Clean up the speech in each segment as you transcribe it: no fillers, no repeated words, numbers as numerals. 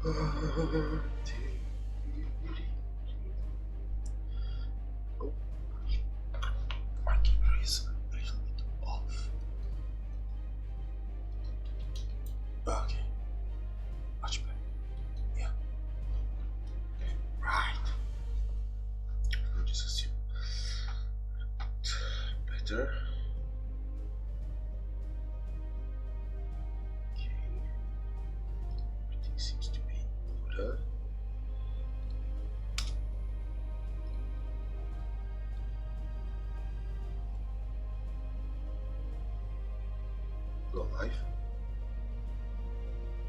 Oh, my camera is a little bit off. Okay, much better. Yeah, right. We'll just assume better. Okay, everything seems to be in order. Go live.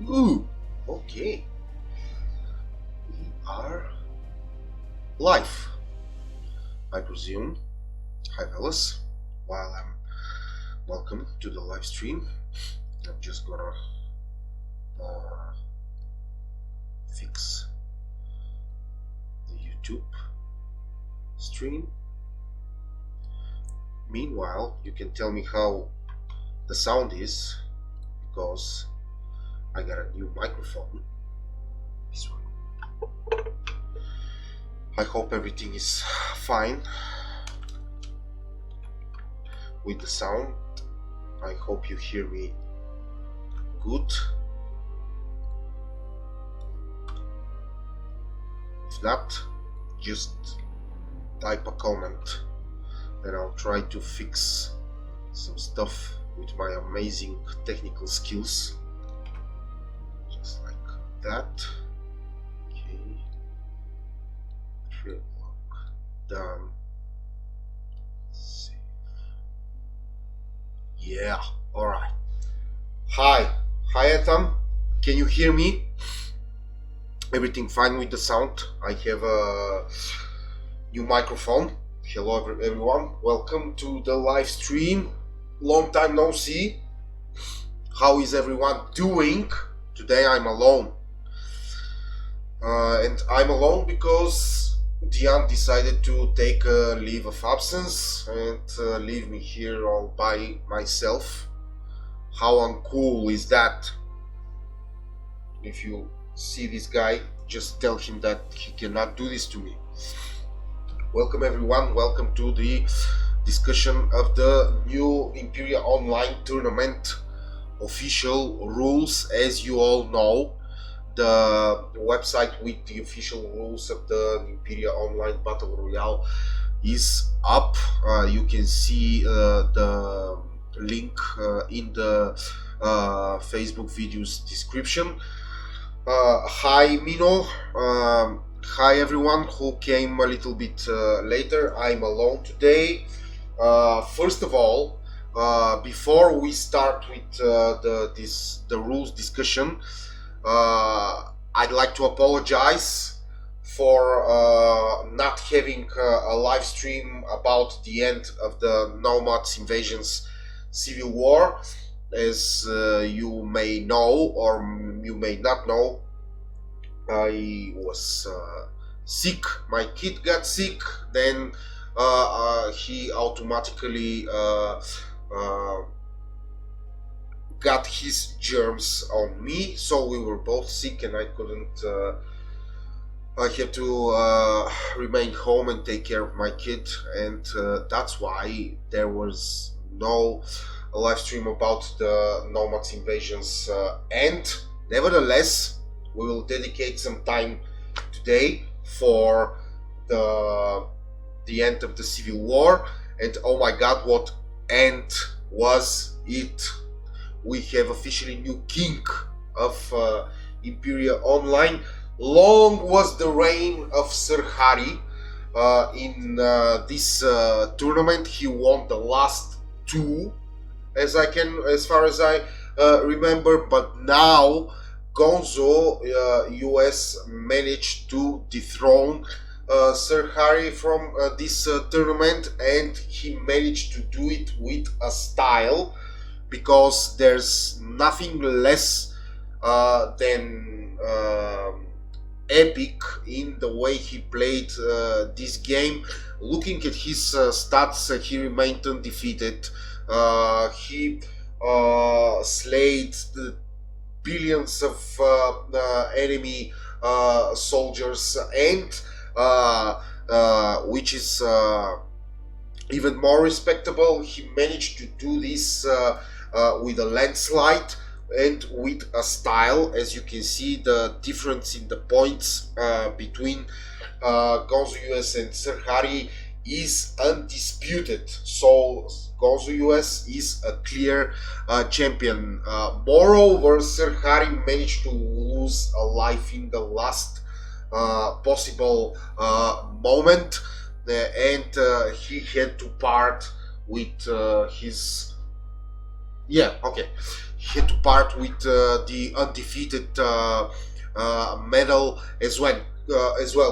Ooh, okay. We are live, I presume. Hi, fellas. While I'm welcome to the live stream, I'm just gonna fix the YouTube stream. Meanwhile, you can tell me how the sound is, because I got a new microphone. This one. I hope everything is fine with the sound. I hope you hear me good. If not, just type a comment and I'll try to fix some stuff with my amazing technical skills. Just like that. Okay. 3 o'clock. Done. Save. Yeah, alright. Hi Ethan. Can you hear me? Everything fine with the sound? I have a new microphone. Hello everyone, welcome to the live stream. Long time no see. How is everyone doing? Today I'm alone. And I'm alone because Diane decided to take a leave of absence and leave me here all by myself. How uncool is that? If you see this guy, just tell him that he cannot do this to me. Welcome everyone, welcome to the discussion of the new Imperia Online tournament official rules. As you all know, the website with the official rules of the Imperia Online Battle Royale is up. You can see the link in the Facebook video's description. Hi Mino, hi everyone who came a little bit later. I'm alone today. First of all, before we start with the rules discussion, I'd like to apologize for not having a live stream about the end of the Nomads Invasion's civil war. As you may know or you may not know, I was sick. My kid got sick. Then he automatically got his germs on me. So we were both sick, and I couldn't. I had to remain home and take care of my kid, and that's why there was no live stream about the Nomads Invasion's end. Nevertheless, we will dedicate some time today for the end of the Civil War. And oh my god, what end was it! We have officially new king of Imperia Online. Long was the reign of Sir Harry in this tournament. He won the last two, as far as I remember. But now Gonzo US managed to dethrone Sir Harry from this tournament, and he managed to do it with a style, because there's nothing less than epic in the way he played this game. Looking at his stats, he remained undefeated. He slayed billions of enemy soldiers, and which is even more respectable, he managed to do this with a landslide and with a style. As you can see, the difference in the points between Gonzo US and Sir Harry is undisputed. So Gonzo US is a clear champion. Moreover, Sir Harry managed to lose a life in the last possible moment, and he had to part with his he had to part with the undefeated medal as well.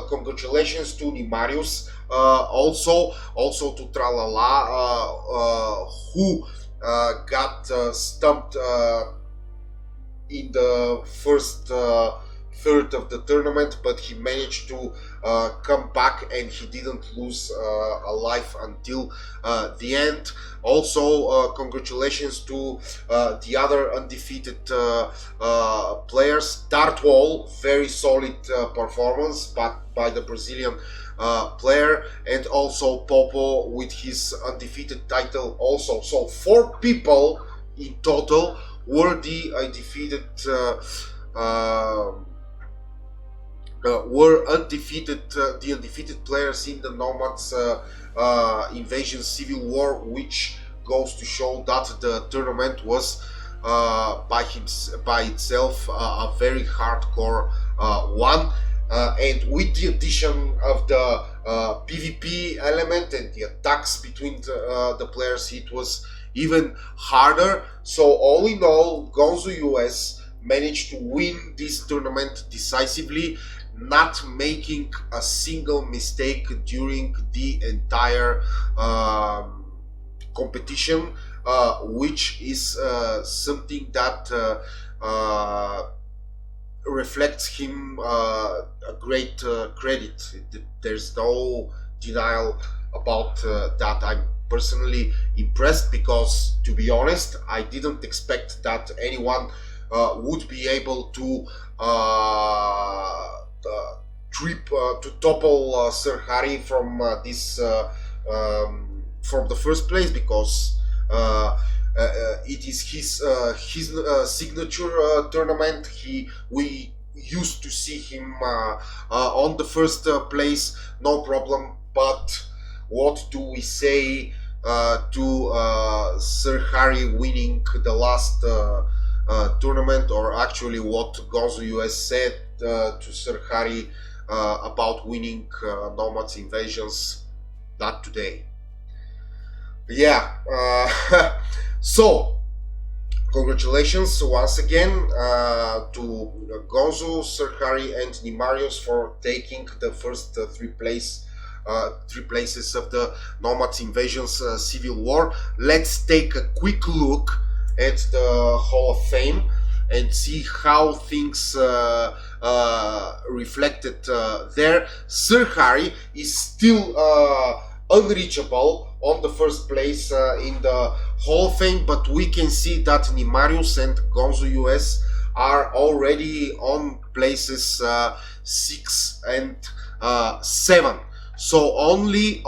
Congratulations to Nimarius, also to Tralala, who got stumped in the first third of the tournament, but he managed to come back and he didn't lose a life until the end. Also, congratulations to the other undefeated players. Dartwall, very solid performance but by the Brazilian player, and also Popo with his undefeated title also. So 4 people in total were the undefeated the undefeated players in the Nomads Invasion Civil War, which goes to show that the tournament was by itself a very hardcore one. And with the addition of the PvP element and the attacks between the players, it was even harder. So all in all, Gonzo US managed to win this tournament decisively, not making a single mistake during the entire competition, which is something that reflects him a great credit. There's no denial about that. I'm personally impressed because, to be honest, I didn't expect that anyone would be able to to topple Sir Harry from from the first place, because it is his signature tournament. We used to see him on the first place, no problem. But what do we say to Sir Harry winning the last tournament, or actually what Gonzo US said to Sir Harry about winning Nomads Invasions that today? Yeah. So congratulations once again to Gonzo, Sir Harry, and Nimarius for taking the first three places of the Nomads Invasions Civil War. Let's take a quick look at the Hall of Fame and see how things reflected there. Sir Harry is still unreachable on the first place in the Hall of Fame, but we can see that Nimarius and Gonzo US are already on places 6 and 7. So only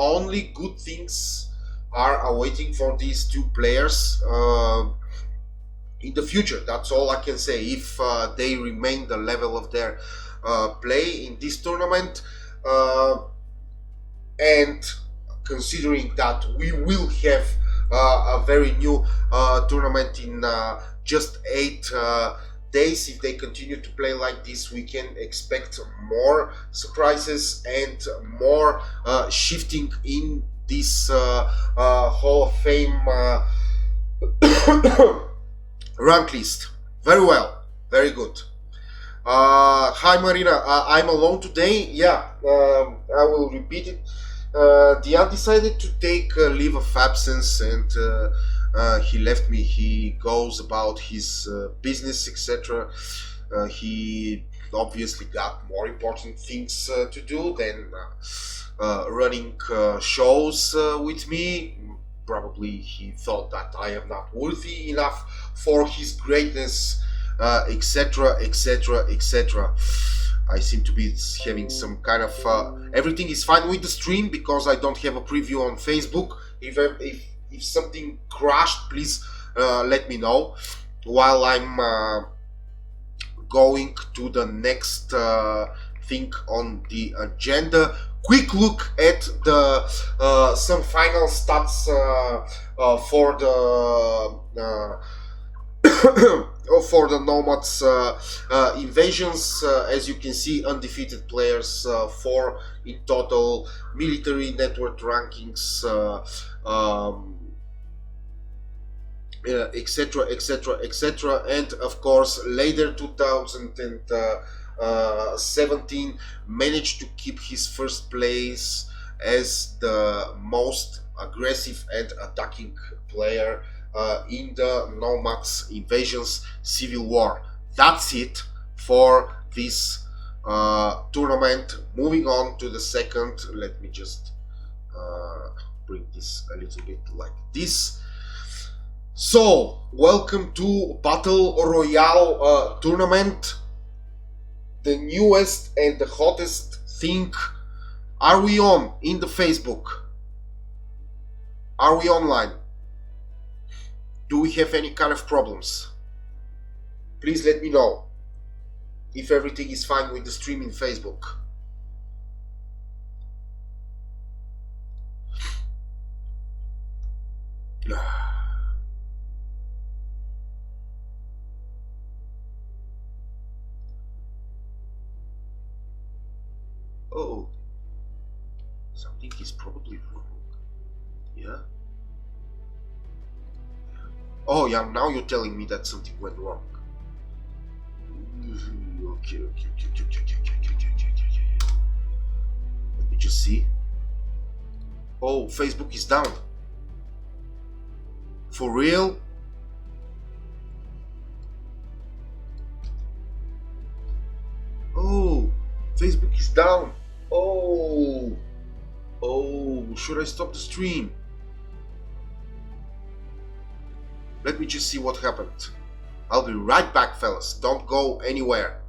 good things are awaiting for these two players in the future. That's all I can say. If they remain the level of their play in this tournament, and considering that we will have a very new tournament in just 8 days, if they continue to play like this, we can expect more surprises and more shifting in this Hall of Fame rank list. Very well, very good. Hi Marina, I'm alone today. Yeah, I will repeat it. Dion decided to take a leave of absence, and he left me. He goes about his business, etc. He obviously got more important things to do than running shows with me. Probably he thought that I am not worthy enough for his greatness etc., etc., etc. I seem to be having some kind of everything is fine with the stream because I don't have a preview on Facebook. If something crashed, please let me know while I'm going to the next thing on the agenda. Quick look at the some final stats for the for the Nomads Invasions. As you can see, undefeated players, 4 in total, military network rankings, etc., etc., etc. And of course, later 2017 managed to keep his first place as the most aggressive and attacking player in the Nomads Invasions Civil War. That's it for this tournament. Moving on to the second, let me just bring this a little bit like this. So, welcome to Battle Royale tournament. The newest and the hottest thing. Are we on in the Facebook? Are we online? Do we have any kind of problems? Please let me know if everything is fine with the stream in Facebook. Oh, something is probably wrong. Yeah? Oh, yeah, now you're telling me that something went wrong. Okay. Let me just see. Oh, Facebook is down. For real? Oh, Facebook is down. Oh, should I stop the stream? Let me just see what happened. I'll be right back, fellas. Don't go anywhere.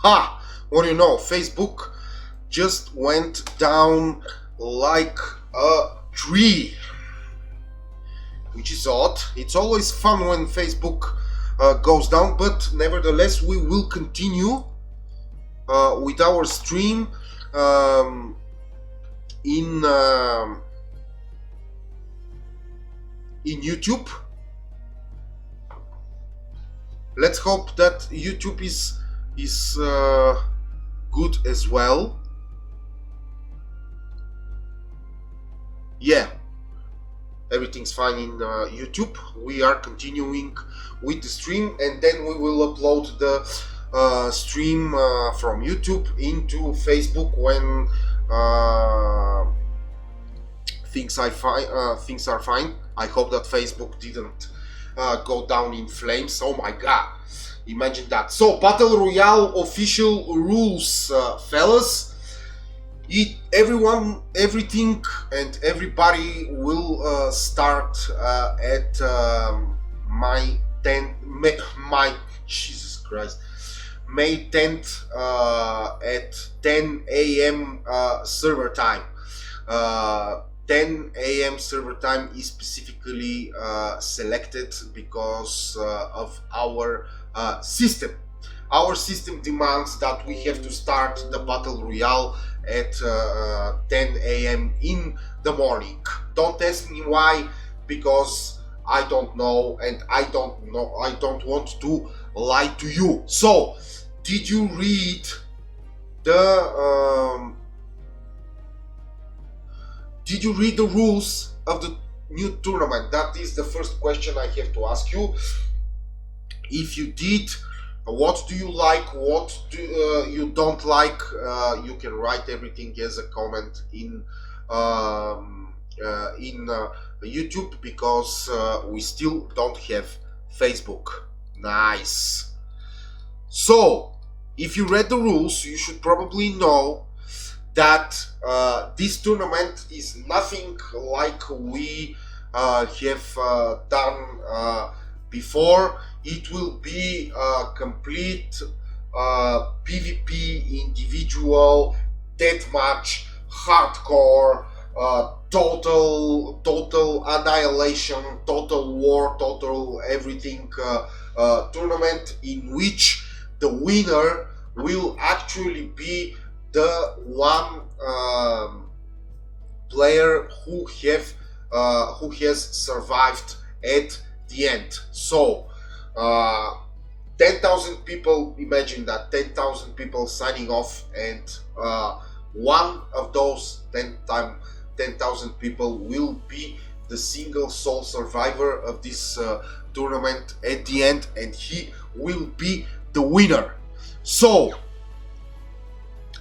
Ha! What do you know? Facebook just went down like a tree, which is odd. It's always fun when Facebook goes down, but nevertheless, we will continue with our stream in YouTube. Let's hope that YouTube is good as well. Yeah, everything's fine in YouTube. We are continuing with the stream, and then we will upload the stream from YouTube into Facebook when things are fine. I hope that Facebook didn't go down in flames. Oh my god, imagine that. So, Battle Royale official rules, fellas. Everything and everybody will start at my Jesus Christ, May 10th at 10 a.m. Server time. 10 a.m. server time is specifically selected because of our system. Our system demands that we have to start the battle royale at 10 a.m. in the morning. Don't ask me why, because I don't know, and I don't want to lie to you. So, did you read the rules of the new tournament? That is the first question I have to ask you. If you did, what do you like, what do you don't like? You can write everything as a comment in YouTube, because we still don't have Facebook. Nice. So, if you read the rules, you should probably know that this tournament is nothing like we have done before. It will be a complete PvP, individual, deathmatch, hardcore, total annihilation, total war, total everything tournament, in which the winner will actually be the one player who has survived at the end. So 10,000 people, imagine that, 10,000 people signing off, and one of those 10,000 people will be the single sole survivor of this tournament at the end, and he will be the winner. So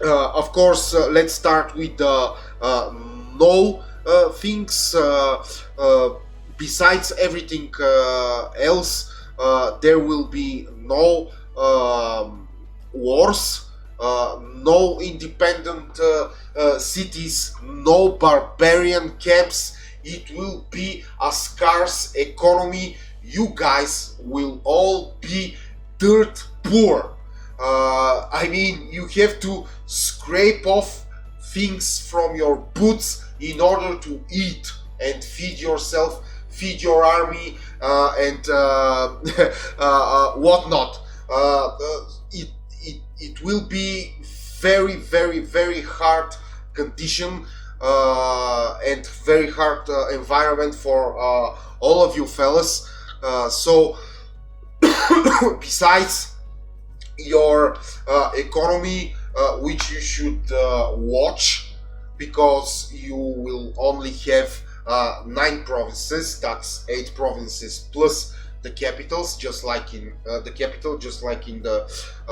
of course, let's start with the no things. Besides everything else, there will be no wars, no independent cities, no barbarian camps. It will be a scarce economy. You guys will all be dirt poor. I mean, you have to scrape off things from your boots in order to eat and feed yourself, feed your army, and whatnot. It will be very hard condition and very hard environment for all of you fellas. So besides your economy, which you should watch, because you will only have 9 provinces. That's 8 provinces plus the capitals, just like in the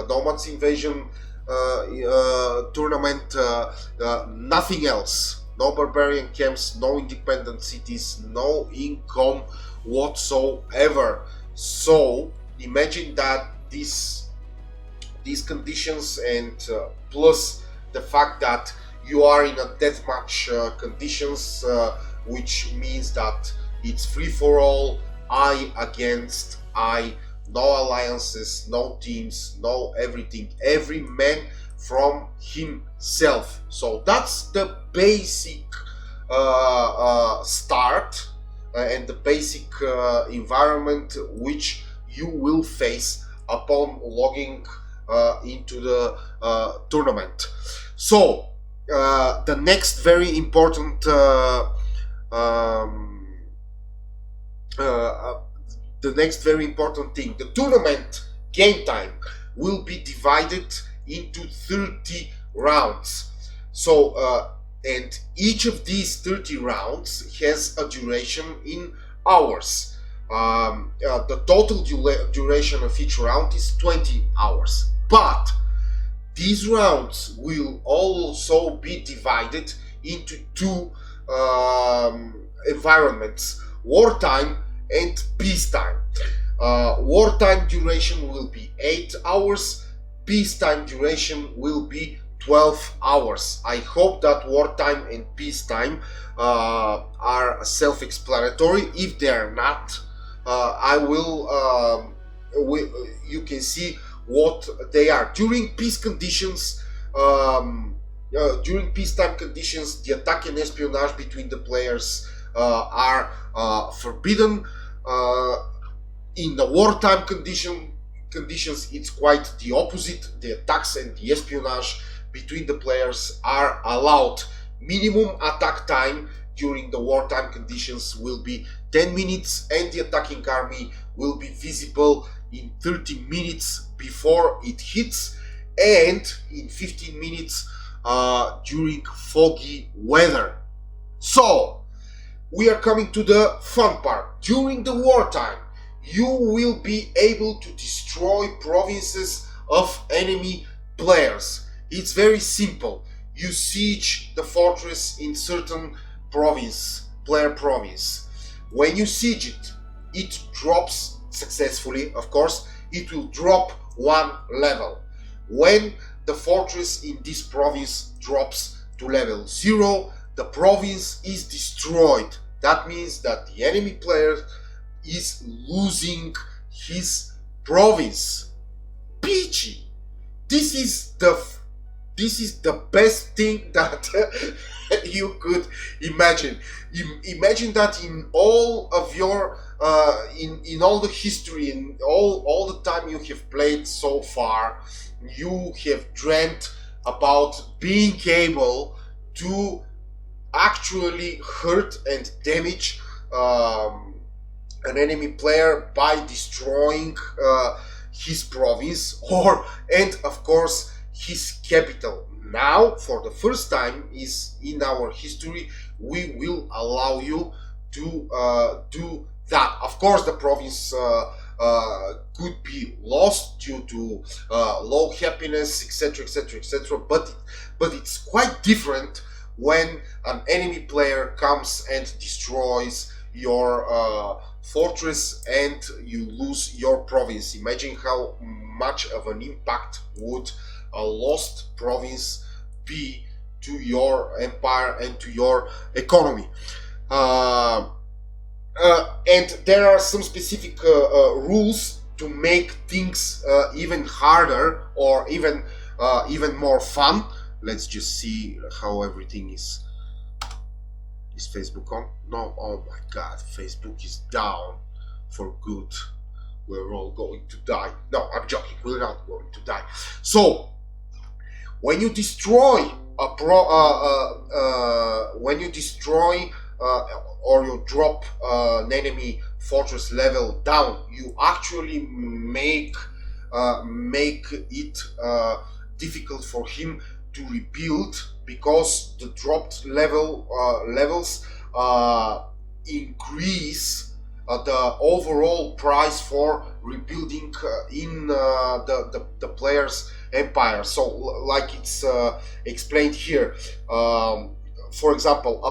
Nomads Invasion tournament. Nothing else. No barbarian camps, no independent cities, no income whatsoever. So imagine that these conditions, and plus the fact that you are in a deathmatch conditions, which means that it's free for all, I against I, no alliances, no teams, no everything, every man from himself. So that's the basic start and the basic environment which you will face upon logging into the tournament. So the next very important thing, the tournament game time will be divided into 30 rounds. So and each of these 30 rounds has a duration in hours. The total duration of each round is 20 hours, but these rounds will also be divided into 2 environments: wartime and peacetime. Wartime duration will be 8 hours, peacetime duration will be 12 hours. I hope that wartime and peacetime are self-explanatory. If they are not, you can see what they are. During peace conditions, during peacetime conditions, the attack and espionage between the players are forbidden. In the wartime conditions, it's quite the opposite. The attacks and the espionage between the players are allowed. Minimum attack time during the wartime conditions will be 10 minutes, and the attacking army will be visible in 30 minutes before it hits, and in 15 minutes during foggy weather. So, we are coming to the fun part. During the wartime, you will be able to destroy provinces of enemy players. It's very simple. You siege the fortress in certain player province. When you siege it, it drops successfully, of course, it will drop one level. When the fortress in this province drops to level 0, the province is destroyed. That means that the enemy player is losing his province. Peachy. This is the best thing that you could imagine. Imagine that in all of your in all the history and all the time you have played so far, you have dreamt about being able to actually hurt and damage an enemy player by destroying his province and of course his capital. Now, for the first time is in our history, we will allow you to do that. Of course, the province could be lost due to low happiness, etc., etc., etc. But it's quite different when an enemy player comes and destroys your fortress and you lose your province. Imagine how much of an impact would a lost province be to your empire and to your economy. And there are some specific rules to make things even harder or even more fun. Let's just see how everything is. Is Facebook on? No. Oh my God, Facebook is down for good. We're all going to die. No, I'm joking. We're not going to die. So, when you destroy or you drop an enemy fortress level down, you actually make it difficult for him to rebuild, because the dropped levels increase the overall price for rebuilding in the player's empire. So, like it's explained here, for example,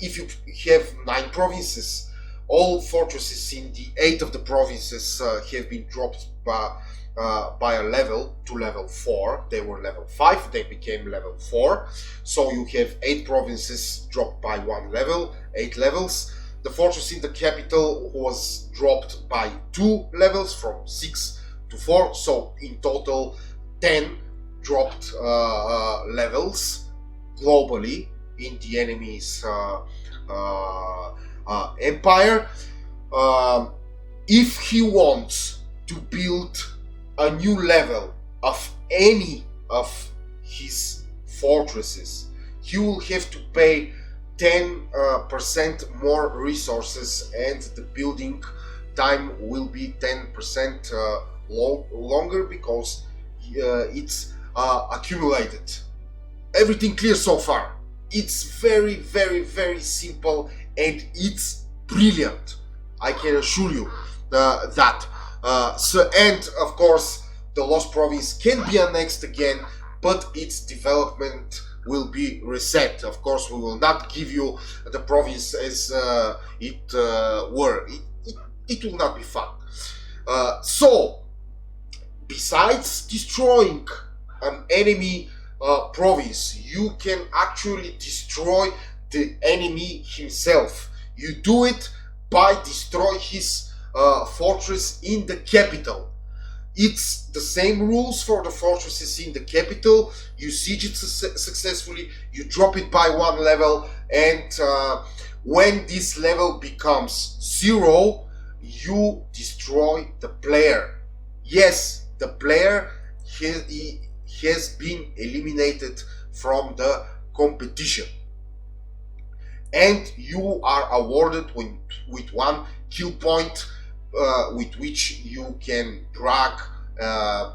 if you have 9 provinces, all fortresses in the 8 of the provinces have been dropped by a level to level 4. They were level 5, they became level 4. So you have 8 provinces dropped by 1 level, 8 levels. The fortress in the capital was dropped by 2 levels, from 6 to 4. So in total 10 dropped levels globally in the enemy's empire. If he wants to build a new level of any of his fortresses, he will have to pay 10% more resources, and the building time will be 10% longer, because it's accumulated. Everything clear so far? It's very, very, very simple, and it's brilliant. I can assure you that. And of course, the lost province can be annexed again, but its development will be reset. Of course, we will not give you the province as it were. It will not be fun. So, besides destroying an enemy province, you can actually destroy the enemy himself. You do it by destroy his fortress in the capital. It's the same rules for the fortresses in the capital. You siege it successfully, you drop it by one level, and when this level becomes 0, you destroy the player. Yes, the player has been eliminated from the competition, and you are awarded with one kill point, with which you can brag,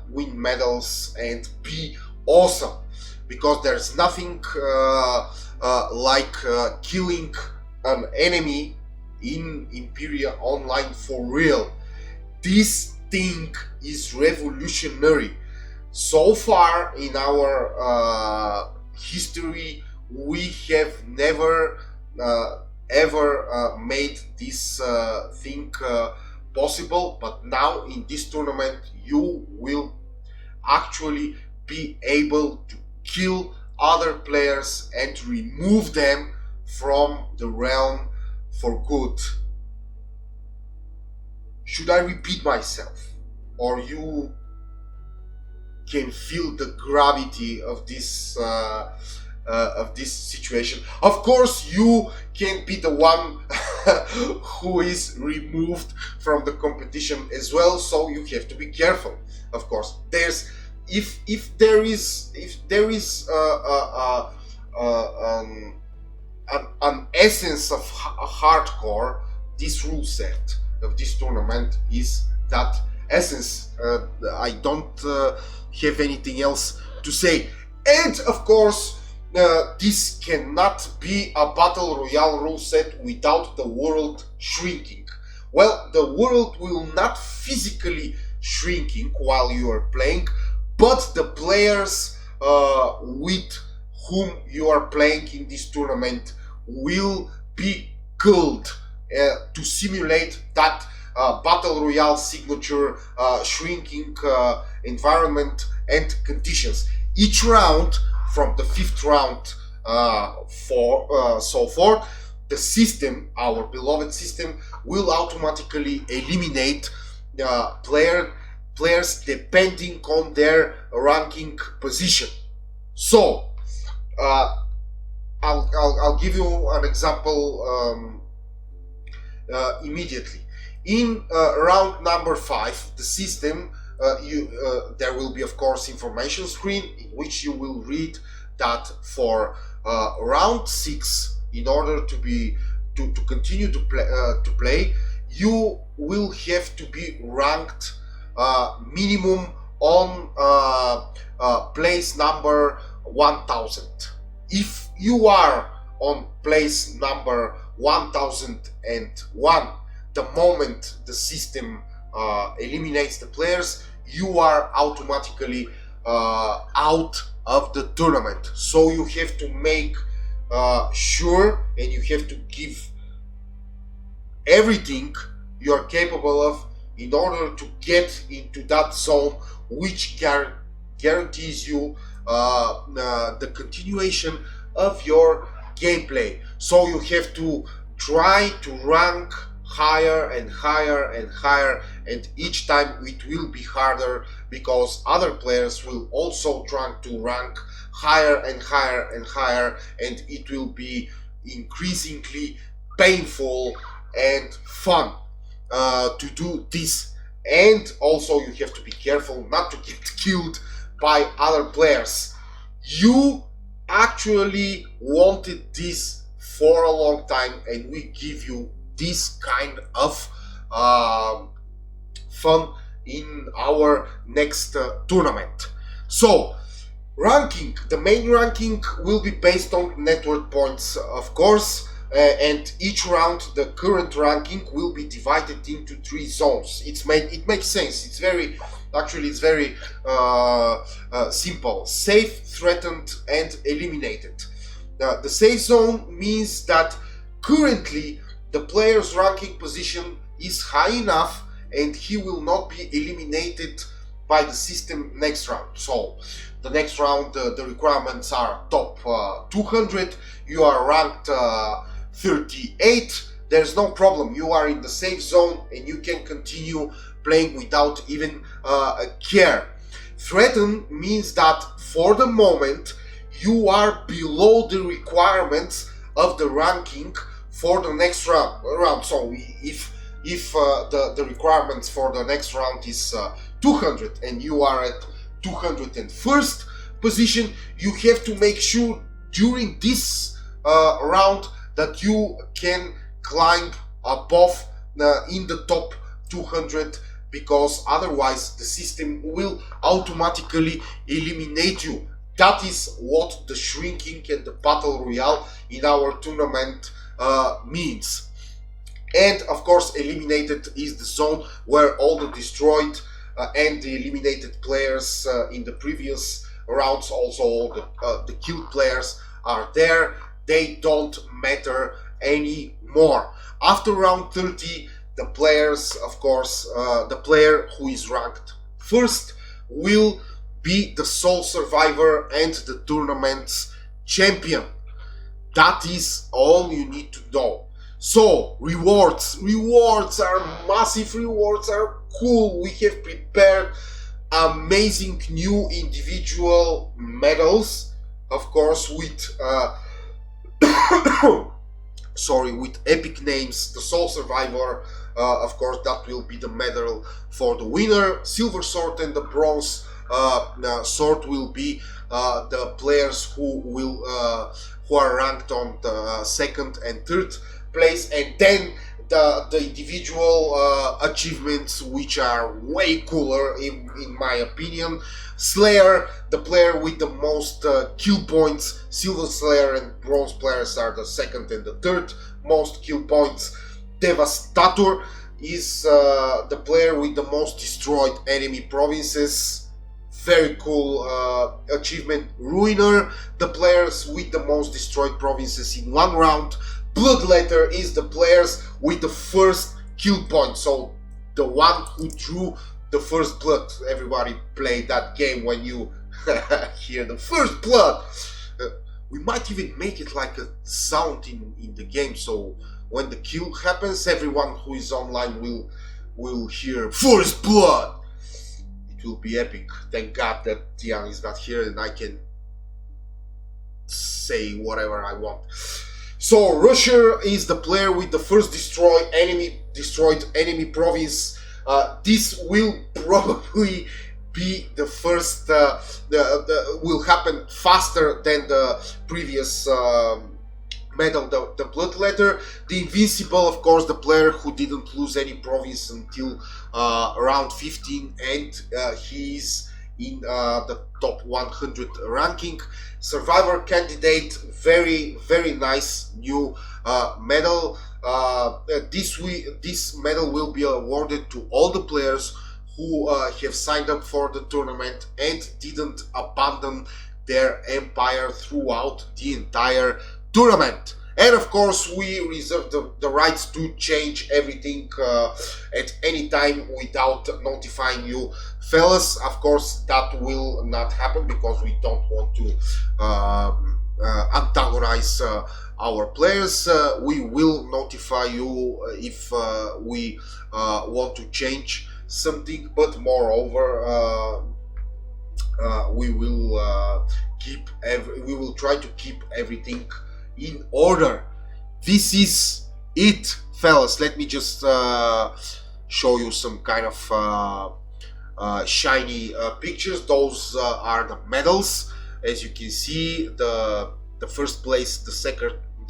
win medals, and be awesome. Because there's nothing like killing an enemy in Imperia Online for real. This thing is revolutionary. So far in our history, we have never ever made this thing possible, but now in this tournament you will actually be able to kill other players and remove them from the realm for good. Should I repeat myself, or you can feel the gravity of this situation? Of course, you can be the one who is removed from the competition as well, so you have to be careful. Of course, there's if there is an essence of hardcore, this rule set of this tournament is that essence. I don't have anything else to say. And of course, this cannot be a battle royale rule set without the world shrinking. Well, the world will not physically shrinking while you are playing, but the players with whom you are playing in this tournament will be killed to simulate that battle royale signature shrinking environment and conditions. Each round, from the 5th round so forth, the system, our beloved system, will automatically eliminate players depending on their ranking position. So I'll give you an example immediately. In round number 5, the system, there will be, of course, information screen in which you will read that for round 6, in order to continue to play, you will have to be ranked minimum on place number 1000. If you are on place number 1001, the moment the system eliminates the players, you are automatically out of the tournament. So you have to make sure, and you have to give everything you are capable of in order to get into that zone, which guarantees you the continuation of your gameplay. So you have to try to rank higher and higher and higher, and each time it will be harder because other players will also try to rank higher and higher and higher, and it will be increasingly painful and fun to do this. And also you have to be careful not to get killed by other players. You actually wanted this for a long time, and we give you this kind of fun in our next tournament. So ranking, the main ranking will be based on network points, of course, and each round the current ranking will be divided into 3 zones. It makes sense. It's very simple: safe, threatened, and eliminated. The safe zone means that currently the player's ranking position is high enough and he will not be eliminated by the system next round. So the next round, the requirements are top 200, you are ranked 38, there's no problem, you are in the safe zone and you can continue playing without even care. Threaten means that for the moment you are below the requirements of the ranking for the next round. So if the requirements for the next round is 200 and you are at 201st position, you have to make sure during this round that you can climb above in the top 200, because otherwise the system will automatically eliminate you. That is what the shrinking and the battle royale in our tournament means. And of course, eliminated is the zone where all the destroyed and the eliminated players in the previous rounds, also all the killed players are there. They don't matter anymore. After round 30, the players, of course, the player who is ranked first will be the sole survivor and the tournament's champion. That is all you need to know. So, rewards are massive, rewards are cool. We have prepared amazing new individual medals, of course, with with epic names. The sole survivor, of course, that will be the medal for the winner. Silver sword and the bronze sword will be the players who are ranked on the second and third place, and then the individual achievements, which are way cooler in my opinion. Slayer, the player with the most kill points. Silver Slayer and bronze players are the second and the third most kill points. Devastator is the player with the most destroyed enemy provinces. Very cool achievement. Ruiner, the players with the most destroyed provinces in one round. Bloodletter is the players with the first kill point, so the one who drew the first blood. Everybody played that game when you hear the first blood. We might even make it like a sound in the game, so when the kill happens, everyone who is online will hear first blood. It will be epic. Thank God that Tian is not here and I can say whatever I want. So Rusher is the player with the first destroyed enemy province. This will probably be the first. Will happen faster than the previous medal, the Bloodletter. The Invincible, of course, the player who didn't lose any province until round 15, and he's in the top 100 ranking. Survivor Candidate, very nice new medal. This medal will be awarded to all the players who have signed up for the tournament and didn't abandon their empire throughout the entire tournament. And of course, we reserve the rights to change everything at any time without notifying you, fellas. Of course, that will not happen because we don't want to antagonize our players. We will notify you if we want to change something, but moreover, we will try to keep everything in order. This is it, fellas. Let me just show you some kind of shiny pictures. Those are the medals. As you can see, the first place, the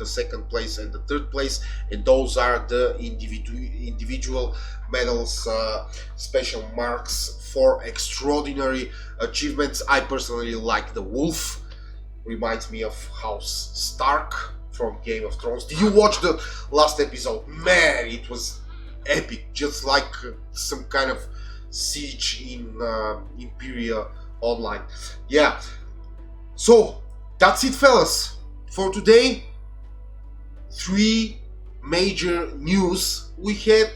second place, and the third place, and those are the individual medals, special marks for extraordinary achievements. I personally like the wolf. Reminds me of House Stark from Game of Thrones. Did you watch the last episode? Man, it was epic, just like some kind of siege in Imperia online. Yeah, so that's it, fellas, for today. 3 major news we had.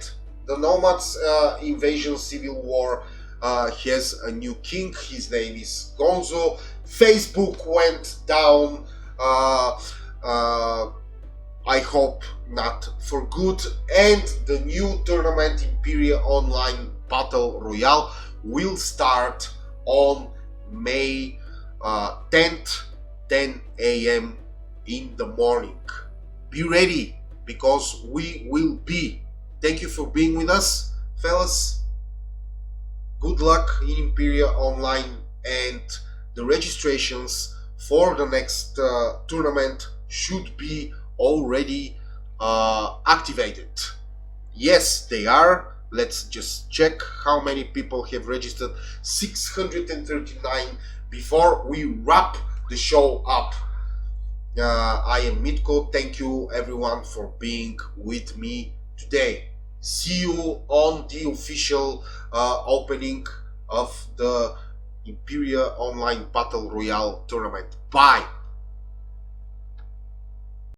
The Nomads Invasion Civil War has a new king. His name is Gonzo. Facebook went down. I hope not for good, and the new tournament Imperia Online Battle Royale will start on May 10th, 10 a.m. in the morning. Be ready, because we will be. Thank you for being with us, fellas. Good luck in Imperia Online, and the registrations for the next tournament should be already activated. Yes, they are. Let's just check how many people have registered. 639 before we wrap the show up. I am Mitko. Thank you everyone for being with me today. See you on the official opening of the Imperia Online Battle Royale tournament. Bye!